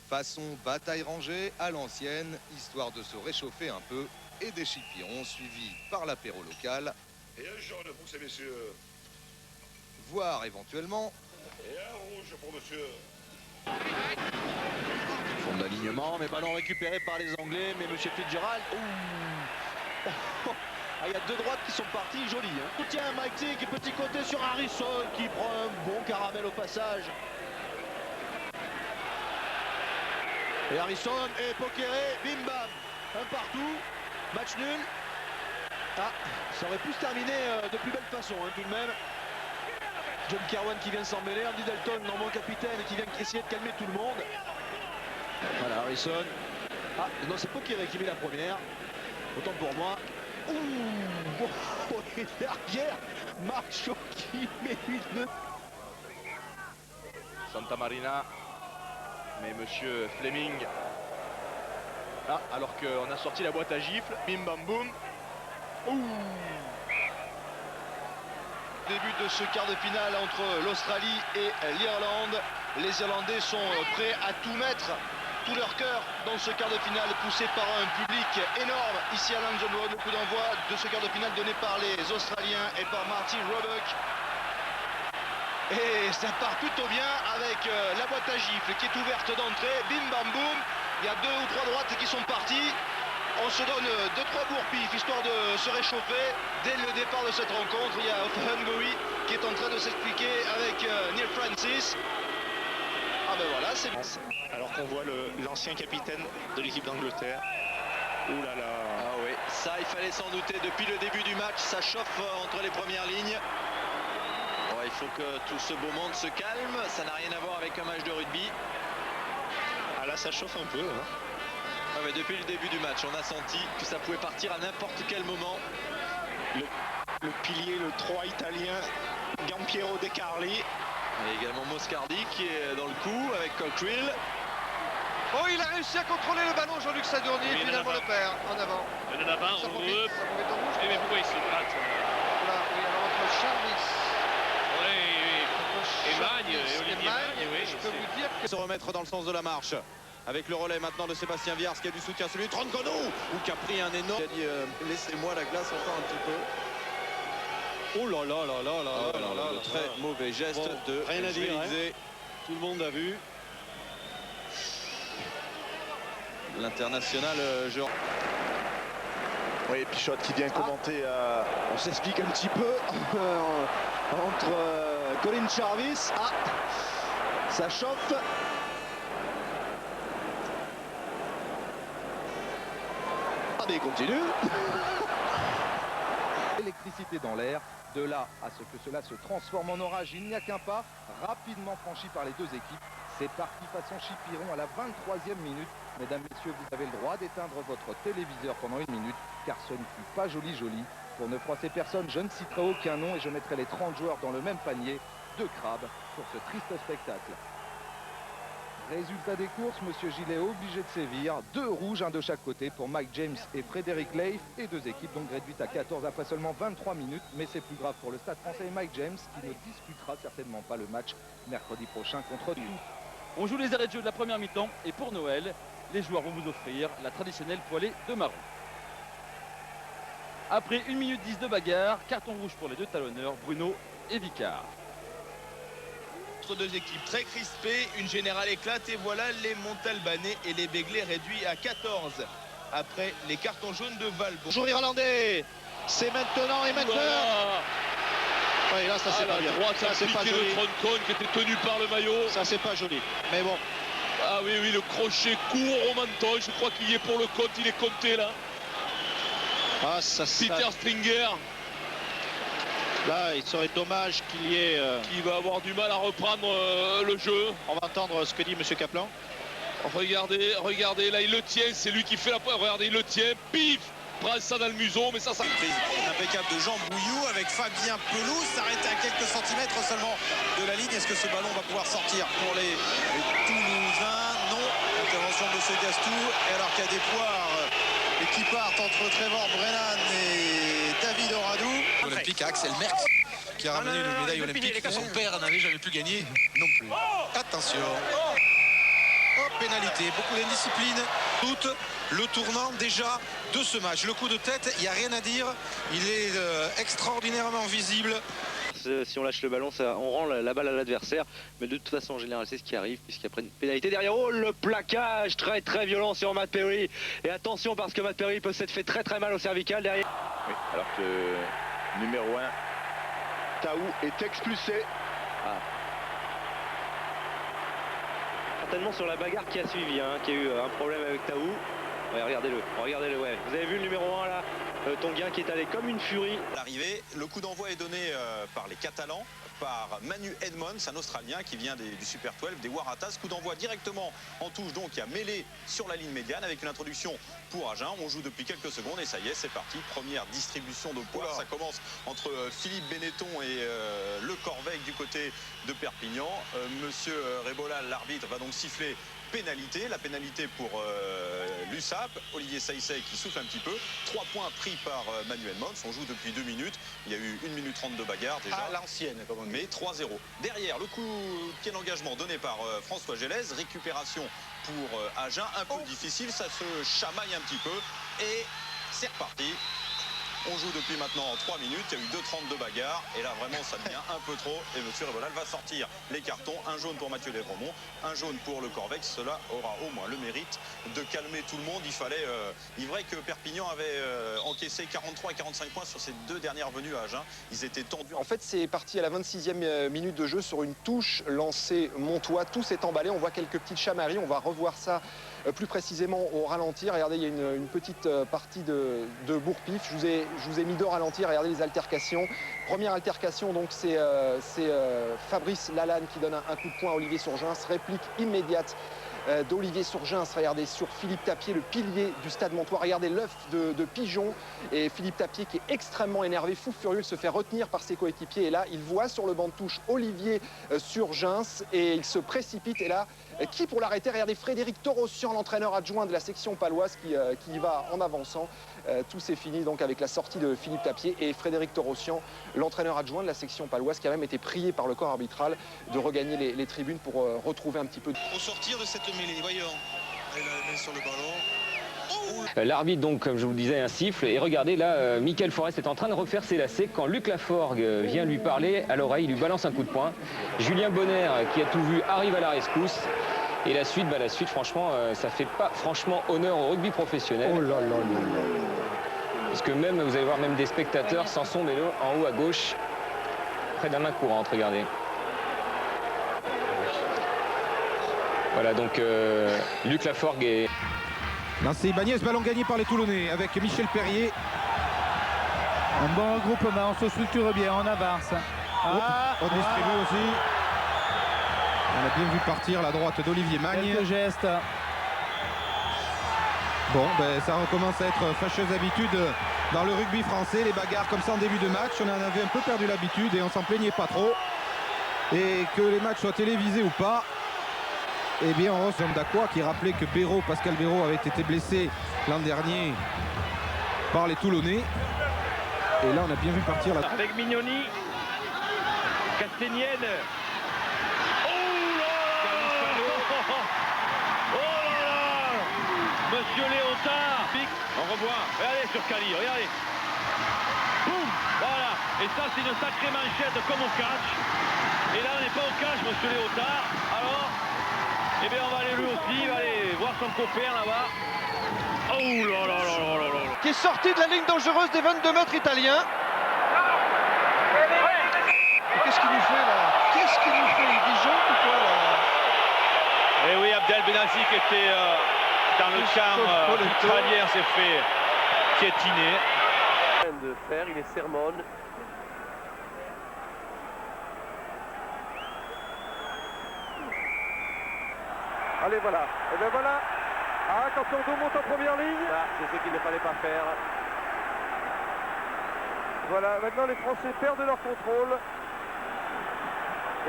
Façon bataille rangée à l'ancienne, histoire de se réchauffer un peu, et des chipirons suivis par l'apéro local. Et un jaune pour ces messieurs. Voire éventuellement... Et un rouge pour monsieur. Fond d'alignement, mais ballon récupéré par les Anglais, mais monsieur Fitzgerald... Ah, il y a deux droites qui sont parties, joli. Hein. Tiens, Mike Tick, petit côté sur Harrison qui prend un bon caramel au passage. Et Harrison et Pokeré, bim bam, un partout, match nul. Ah, ça aurait pu se terminer de plus belle façon, hein, tout de même. John Kerwan qui vient s'en mêler, Andy Dalton, normand capitaine, qui vient essayer de calmer tout le monde. Voilà, Harrison. Ah, non, c'est Pokeré qui met la première. Autant pour moi. Ouh, oh, et derrière, Marc Shaw qui met une... Santa Marina. Mais monsieur Fleming, ah, alors qu'on a sorti la boîte à gifles, bim bam boum. Début de ce quart de finale entre l'Australie et l'Irlande. Les Irlandais sont prêts à tout mettre, tout leur cœur dans ce quart de finale, poussé par un public énorme ici à London Road. Le coup d'envoi de ce quart de finale donné par les Australiens et par Marty Roebuck. Et ça part plutôt bien avec la boîte à gifles qui est ouverte d'entrée, bim bam boum. Il y a 2 ou 3 droites qui sont parties. On se donne 2-3 bourre-pifs histoire de se réchauffer. Dès le départ de cette rencontre, il y a Offahengoui qui est en train de s'expliquer avec Neil Francis. Ah ben voilà, c'est bon. Alors qu'on voit l'ancien capitaine de l'équipe d'Angleterre. Ouh là là. Ah oui, ça il fallait s'en douter depuis le début du match, ça chauffe entre les premières lignes. Il faut que tout ce beau monde se calme, ça n'a rien à voir avec un match de rugby. Ah là ça chauffe un peu. Hein. Ah mais depuis le début du match, on a senti que ça pouvait partir à n'importe quel moment. Le pilier, le 3 italien, Giampiero De Carli. Et également Moscardi qui est dans le coup avec Cockerill. Oh, il a réussi à contrôler le ballon, Jean-Luc Sadourny, oui, finalement le perd en avant. Il en a 20, Ça profite en rouge. Mais pourquoi il se gratte? Voilà, oui, alors entre Charvis et Magne, et Olivier Magne, oui, je peux vous dire que... Se remettre dans le sens de la marche. Avec le relais maintenant de Sébastien Viars qui a du soutien, celui de Troncono ou qui a pris un énorme... Il a dit laissez-moi la glace encore un petit peu. Oh là là là là là là là, très mauvais geste de rien à dire, hein. Tout le monde a vu. L'international genre. Oui, Pichotte qui vient commenter. On s'explique un petit peu entre Colin Charvis. Ah, ça chauffe. Ah mais il continue. Électricité dans l'air, de là à ce que cela se transforme en orage, il n'y a qu'un pas, rapidement franchi par les deux équipes. C'est parti façon Chipiron à la 23e minute. Mesdames, messieurs, vous avez le droit d'éteindre votre téléviseur pendant 1 minute, car ce ne fut pas joli. Pour ne froisser personne, je ne citerai aucun nom et je mettrai les 30 joueurs dans le même panier. 2 crabes pour ce triste spectacle. Résultat des courses, Monsieur Gillet obligé de sévir. 2 rouges, 1 de chaque côté pour Mike James et Frédéric Leif. Et 2 équipes donc réduites à 14 après seulement 23 minutes. Mais c'est plus grave pour le Stade français et Mike James qui ne disputera certainement pas le match mercredi prochain contre nous. On joue les arrêts de jeu de la première mi-temps et pour Noël, les joueurs vont vous offrir la traditionnelle poêlée de marron. Après 1 minute 10 de bagarre, carton rouge pour les 2 talonneurs, Bruno et Vicard. Entre 2 équipes très crispées, une générale éclate et voilà les Montalbanais et les Béglés réduits à 14 après les cartons jaunes de Val. Bonjour Irlandais, c'est maintenant et maintenant. Oui, là ça c'est pas bien. Ça c'est pas joli. Le Troncon qui était tenu par le maillot. Ça c'est pas joli. Mais bon. Ah oui, oui, le crochet court au menton. Je crois qu'il y est pour le compte. Il est compté là. Ah, ça, Peter Stringer. Là, il serait dommage qu'il y ait... Qui va avoir du mal à reprendre le jeu. On va entendre ce que dit M. Kaplan. Regardez, là il le tient. C'est lui qui fait la pointe. Regardez, il le tient. Pif, prend ça dans le museau, mais ça... Impeccable de Jean Bouillou avec Fabien Pelouse, s'arrêter à quelques centimètres seulement de la ligne. Est-ce que ce ballon va pouvoir sortir pour les Toulousains? Non. Intervention de ce Gastou. Et alors qu'il y a des poires qui partent entre Trevor Brennan et David Oradou. Olympique à Axel Merckx qui a ramené une médaille olympique que son père n'avait jamais pu gagner non plus. Attention. Hop, pénalité. Beaucoup d'indiscipline. Tout le tournant déjà de ce match. Le coup de tête, il n'y a rien à dire. Il est extraordinairement visible. Si on lâche le ballon, on rend la balle à l'adversaire. Mais de toute façon, en général, c'est ce qui arrive, puisqu'après une pénalité derrière. Oh, le plaquage très très violent sur Matt Perry. Et attention, parce que Matt Perry peut s'être fait très très mal au cervical derrière. Oui, alors que numéro 1, Taou, est expulsé. Certainement sur la bagarre qui a suivi, qui a eu un problème avec Taou. Ouais, regardez-le, ouais. Vous avez vu le numéro 1 là, Tonguien qui est allé comme une furie. À l'arrivée, le coup d'envoi est donné par les Catalans, par Manu Edmonds, un Australien qui vient du Super 12, des Waratahs. Coup d'envoi directement en touche, donc il y a mêlée sur la ligne médiane avec une introduction pour Agen. On joue depuis quelques secondes et ça y est, c'est parti. Première distribution de poids. Ça commence entre Philippe Benetton et le Corvec du côté de Perpignan. Monsieur Rebola, l'arbitre, va donc siffler pénalité. La pénalité pour l'USAP. Olivier Saïsset qui souffle un petit peu. 3 points pris par Manu Edmonds. On joue depuis 2 minutes. Il y a eu 1 minute 30 de bagarre déjà. À l'ancienne, comme on dit. Mais 3-0. Derrière, le coup de pied d'engagement donné par François Gélez. Récupération pour Agen. Un peu difficile. Ça se chamaille un petit peu. Et c'est reparti. On joue depuis maintenant 3 minutes, il y a eu 2:30 de bagarre et là vraiment ça devient un peu trop et M. Rebolal va sortir les cartons, un jaune pour Mathieu Lévremont, un jaune pour le Corvec, cela aura au moins le mérite de calmer tout le monde. Il est vrai que Perpignan avait encaissé 43 et 45 points sur ses 2 dernières venues à Agen, ils étaient tendus. En fait c'est parti à la 26e minute de jeu sur une touche lancée Montois, tout s'est emballé, on voit quelques petites chamailleries, on va revoir ça plus précisément au ralenti. Regardez, il y a une petite partie de bourre-pif. Je vous ai mis de ralenti. Regardez les altercations. Première altercation, donc c'est Fabrice Lalanne qui donne un coup de poing à Olivier Surgins. Réplique immédiate d'Olivier Surgins. Regardez sur Philippe Tapier, le pilier du Stade Montois. Regardez l'œuf de Pigeon. Et Philippe Tapier qui est extrêmement énervé, fou furieux, il se fait retenir par ses coéquipiers. Et là, il voit sur le banc de touche Olivier Surgins et il se précipite. Et là, qui pour l'arrêter? Regardez Frédéric Torossian, l'entraîneur adjoint de la section paloise qui y va en avançant. Tout s'est fini donc avec la sortie de Philippe Tapier et Frédéric Torossian, l'entraîneur adjoint de la section paloise qui a même été prié par le corps arbitral de regagner les tribunes pour retrouver un petit peu de... Au sortir de cette mêlée, voyons, elle met sur le ballon. L'arbitre, donc, comme je vous le disais, un siffle. Et regardez, là, Mickaël Forest est en train de refaire ses lacets quand Luc Laforgue vient lui parler à l'oreille, il lui balance un coup de poing. Julien Bonner, qui a tout vu, arrive à la rescousse. Et la suite, franchement, ça fait pas franchement honneur au rugby professionnel. Oh là là là là. Parce que même, vous allez voir même des spectateurs, Samson Mélo, en haut à gauche, près de la main courante, regardez. Voilà, donc Luc Laforgue est... Lancé Ibanez, ballon gagné par les Toulonnais avec Michel Perrier. Un bon regroupement, on se structure bien, on avance. On distribue aussi. On a bien vu partir la droite d'Olivier Magne. Quelques gestes. Bon, ça recommence à être fâcheuse habitude dans le rugby français. Les bagarres comme ça en début de match, on en avait un peu perdu l'habitude et on s'en plaignait pas trop. Et que les matchs soient télévisés ou pas, eh bien on reçoit Dacroix qui rappelait que Pascal Béraud avait été blessé l'an dernier par les Toulonnais. Et là on a bien vu partir la... Avec Mignoni, Castagnène. Monsieur Léotard, on revoit, regardez sur Cali, regardez. Boum, voilà, et ça c'est une sacrée manchette comme au catch. Et là on n'est pas au catch, monsieur Léotard. Alors, eh bien on va aller lui aussi, il va aller voir son copain là-bas. Oh là là là là là là. Qui est sorti de la ligne dangereuse des 22 mètres italiens. Qu'est-ce qu'il nous fait là? Qu'est-ce qu'il nous fait? Il dit jaune ou quoi là? Eh oui, Abdel Benassi qui était... dans le camp australien s'est fait piétiner. De faire, il est sermonne. Allez voilà, et bien voilà. Ah, quand Tondo monte en première ligne. Ah, c'est ce qu'il ne fallait pas faire. Voilà, maintenant les Français perdent leur contrôle.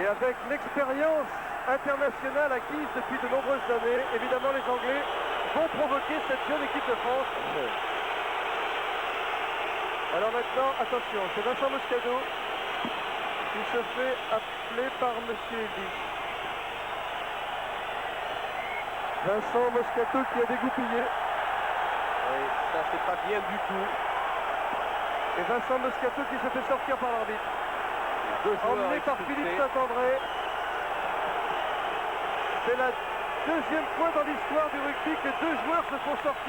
Et avec l'expérience internationale acquise depuis de nombreuses années, évidemment les Anglais vont provoquer cette jeune équipe de France. Alors maintenant, attention, c'est Vincent Moscado qui se fait appeler par Monsieur Eddy. Vincent Moscato qui a dégoupillé. Oui, ça c'est pas bien du tout. Et Vincent Moscato qui se fait sortir par l'arbitre. Emmené par expulsés. Philippe Saint-André. C'est la deuxième fois dans l'histoire du rugby que deux joueurs se font sortir.